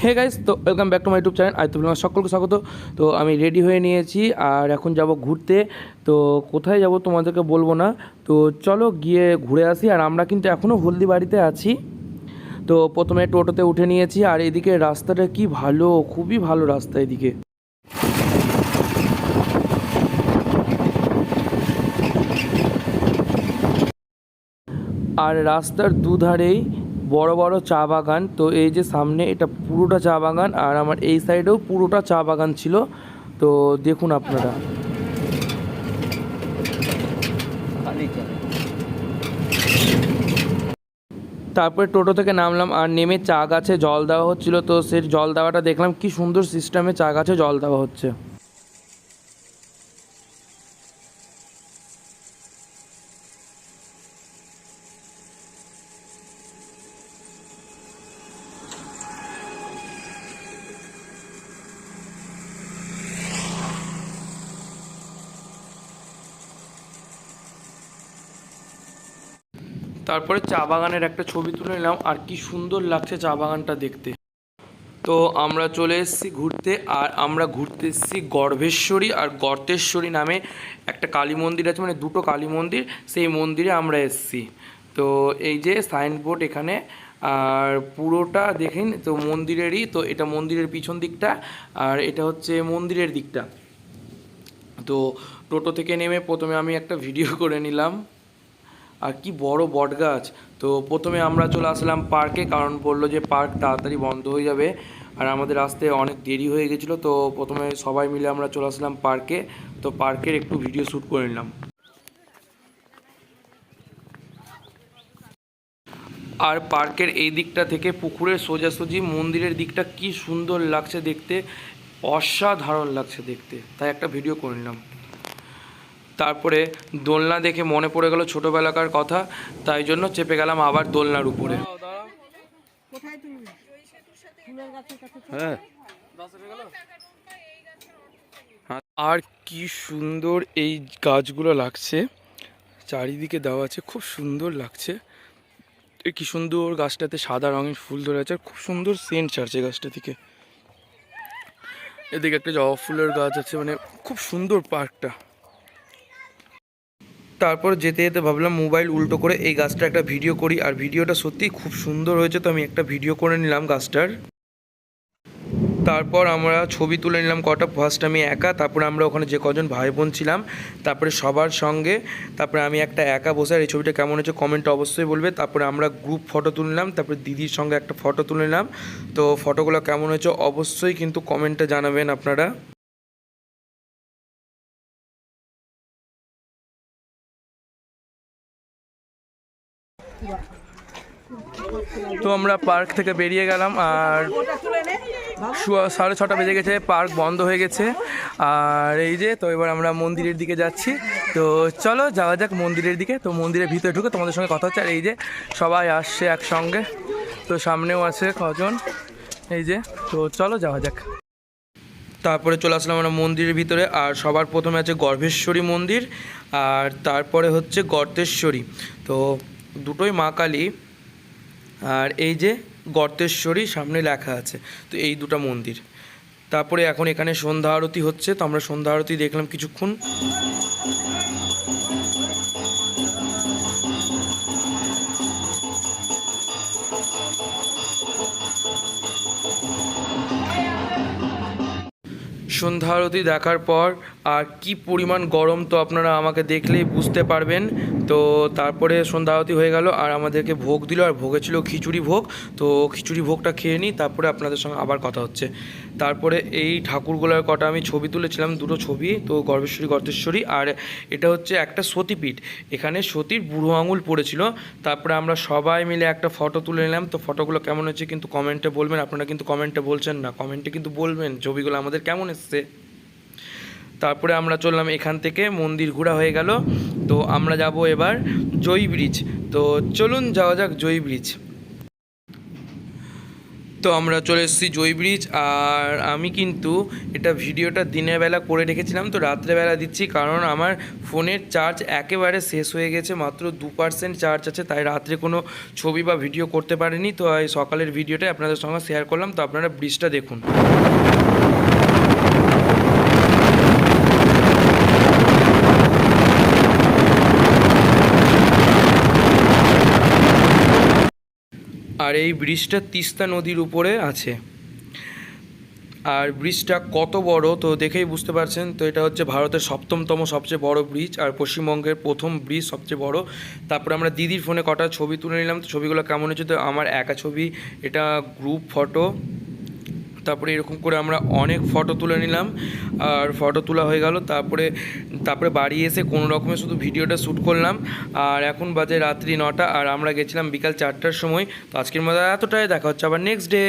Hey guys, তো welcome back to my YouTube channel. তো সকলকে স্বাগত। তো আমি রেডি হয়ে নিয়েছি আর এখন যাব ঘুরতে। তো কোথায় যাব তোমাদেরকে বলবো না, তো চলো গিয়ে ঘুরে আসি। আর আমরা কিন্তু এখনও হলদিবাড়িতে আছি। তো প্রথমে টোটোতে উঠে নিয়েছি আর এদিকে রাস্তাটা কি ভালো, খুবই ভালো রাস্তা এদিকে। আর রাস্তার দুধারেই বড় বড় চা বাগান। তো এই যে সামনে এটা পুরোটা চা বাগান আর আমার এই সাইডেও পুরোটা চা বাগান ছিল। তো দেখুন আপনারা। তারপরে টোটো থেকে নামলাম আর নেমে চা গাছে জল দেওয়া হচ্ছিল। তো সেই জল দেওয়াটা দেখলাম, কি সুন্দর সিস্টেমে চা গাছে জল দেওয়া হচ্ছে। তারপরে চা বাগানের একটা ছবি তুলে নিলাম আর কি সুন্দর লাগছে চা বাগানটা দেখতে। তো আমরা চলে এসেছি ঘুরতে আর আমরা ঘুরতে এসেছি গর্ভেশ্বরী আর গর্তেশ্বরী নামে একটা কালী মন্দির আছে, মানে দুটো কালী মন্দির, সেই মন্দিরে আমরা এসেছি। তো এই যে সাইনবোর্ড এখানে, আর পুরোটা দেখেন তো মন্দিরেরই। তো এটা মন্দিরের পিছন দিকটা আর এটা হচ্ছে মন্দিরের দিকটা। তো টোটো থেকে নেমে প্রথমে আমি একটা ভিডিও করে নিলাম। আর কি বড় বট গাছ। তো প্রথমে আমরা চলে আসলাম পার্কে, কারণ বললো যে পার্ক তাড়াতাড়ি বন্ধ হয়ে যাবে আর আমাদের আসতে অনেক দেরি হয়ে গেছিলো। তো প্রথমে সবাই মিলে আমরা চলে আসলাম পার্কে। তো পার্কের একটু ভিডিও শ্যুট করে নিলাম। আর পার্কের এই দিকটা থেকে পুকুরের সোজাসুজি মন্দিরের দিকটা কি সুন্দর লাগছে দেখতে, অসাধারণ লাগছে দেখতে, তাই একটা ভিডিও করে নিলাম। তারপরে দোলনা দেখে মনে পড়ে গেল ছোটোবেলাকার কথা, তাই জন্য চেপে গেলাম আবার দোলনার উপরে। আর কি সুন্দর এই গাছগুলো লাগছে, চারিদিকে দেওয়া আছে, খুব সুন্দর লাগছে। কি সুন্দর গাছটাতে সাদা রঙের ফুল ধরে আছে, খুব সুন্দর সেন্ট ছাড়ছে গাছটা থেকে। এদিকে একটা জবা ফুলের গাছ আছে, মানে খুব সুন্দর পার্কটা। তারপর যেতে যেতে ভাবলাম মোবাইল উল্টো করে এই গাছটা একটা ভিডিও করি, আর ভিডিওটা সত্যিই খুব সুন্দর হয়েছে। তো আমি একটা ভিডিও করে নিলাম গাছটার। তারপর আমরা ছবি তুলে নিলাম কটা। ফার্স্ট আমি একা, তারপরে আমরা ওখানে যে কজন ভাই বোন ছিলাম, তারপরে সবার সঙ্গে, তারপরে আমি একটা একা বসে। আর এই ছবিটা কেমন হয়েছে কমেন্টে অবশ্যই বলবে। তারপরে আমরা গ্রুপ ফটো তুলে নিলাম, তারপরে দিদির সঙ্গে একটা ফটো তুলে নিলাম। তো ফটোগুলো কেমন হয়েছে অবশ্যই কিন্তু কমেন্টে জানাবেন আপনারা। তো আমরা পার্ক থেকে বেরিয়ে গেলাম আর 6:30 বেজে গেছে, পার্ক বন্ধ হয়ে গেছে। আর এই যে তো এবার আমরা মন্দিরের দিকে যাচ্ছি। তো চলো যাওয়া যাক মন্দিরের দিকে। তো মন্দিরের ভিতরে ঢুকে তোমাদের সঙ্গে কথা হচ্ছে। আর এই যে সবাই আসছে একসঙ্গে, তো সামনেও আছে কজন, এই যে। তো চলো যাওয়া যাক। তারপরে চলে আসলাম আমরা মন্দিরের ভিতরে। আর সবার প্রথমে আছে গর্ভেশ্বরী মন্দির আর তারপরে হচ্ছে গর্তেশ্বরী। তো দুটোই মা কালী। আর এই যে গর্তেশ্বরী সামনে লেখা আছে। তো এই দুটো মন্দির। তারপরে এখন এখানে সন্ধ্যা আরতি হচ্ছে, তো আমরা সন্ধ্যা আরতি দেখলাম কিছুক্ষণ। সন্ধ্যা আরতি দেখার পর আর কি পরিমাণ গরম, তো আপনারা আমাকে দেখলেই বুঝতে পারবেন। তো তারপরে সন্ধ্যা আরতি হয়ে গেল আর আমাদেরকে ভোগ দিল, আর ভোগে ছিল খিচুড়ি ভোগ। তো খিচুড়ি ভোগটা খেয়ে নিই, তারপরে আপনাদের সঙ্গে আবার কথা হচ্ছে। তারপরে এই ঠাকুরগুলোর কটা আমি ছবি তুলেছিলাম, দুটো ছবি। তো গর্ভেশ্বরী গর্তেশ্বরী, আর এটা হচ্ছে একটা সতীপীঠ, এখানে সতীর বুড়ো আঙুল পড়েছিল। তারপরে আমরা সবাই মিলে একটা ফটো তুলে নিলাম। তো ফটোগুলো কেমন হচ্ছে কিন্তু কমেন্টে বলবেন। আপনারা কিন্তু কমেন্টে বলছেন না, কমেন্টে কিন্তু বলবেন ছবিগুলো আমাদের কেমন এসছে। তারপরে আমরা চললাম এখান থেকে, মন্দির ঘোরা হয়ে গেল। তো আমরা যাব এবার জয় ব্রিজ। তো চলুন যাওয়া যাক জয় ব্রিজ। তো আমরা চলে এসেছি জয় ব্রিজ। আর আমি কিন্তু এটা ভিডিওটা দিনের বেলা করে রেখেছিলাম, তো রাত্রেবেলা দিচ্ছি, কারণ আমার ফোনের চার্জ একেবারে শেষ হয়ে গেছে, মাত্র 2% চার্জ আছে, তাই রাত্রে কোনো ছবি বা ভিডিও করতে পারিনি। তো এই সকালের ভিডিওটা আপনাদের সঙ্গে শেয়ার করলাম। তো আপনারা ব্রিজটা দেখুন। আর এই ব্রিজটা তিস্তা নদীর উপরে আছে। আর ব্রিজটা কত বড় তো দেখেই বুঝতে পারছেন। তো এটা হচ্ছে ভারতের 7তম সবচেয়ে বড় ব্রিজ, আর পশ্চিমবঙ্গের প্রথম ব্রিজ সবচেয়ে বড়। তারপরে আমরা দিদির ফোনে কটা ছবি তুলে নিলাম। তো ছবিগুলো কেমন হচ্ছে, তো আমার একা ছবি, এটা গ্রুপ ফটো। তারপরে এরকম করে আমরা অনেক ফটো তুলে নিলাম। আর ফটো তোলা হয়ে গেল, তারপরে বাড়ি এসে কোনো রকমে শুধু ভিডিওটা শ্যুট করলাম। আর এখন বাজে রাত্রি 9টা, আর আমরা গেছিলাম বিকাল 4টার সময়। তো আজকের মতো এতটাই, দেখা হচ্ছে আবার নেক্সট ডে।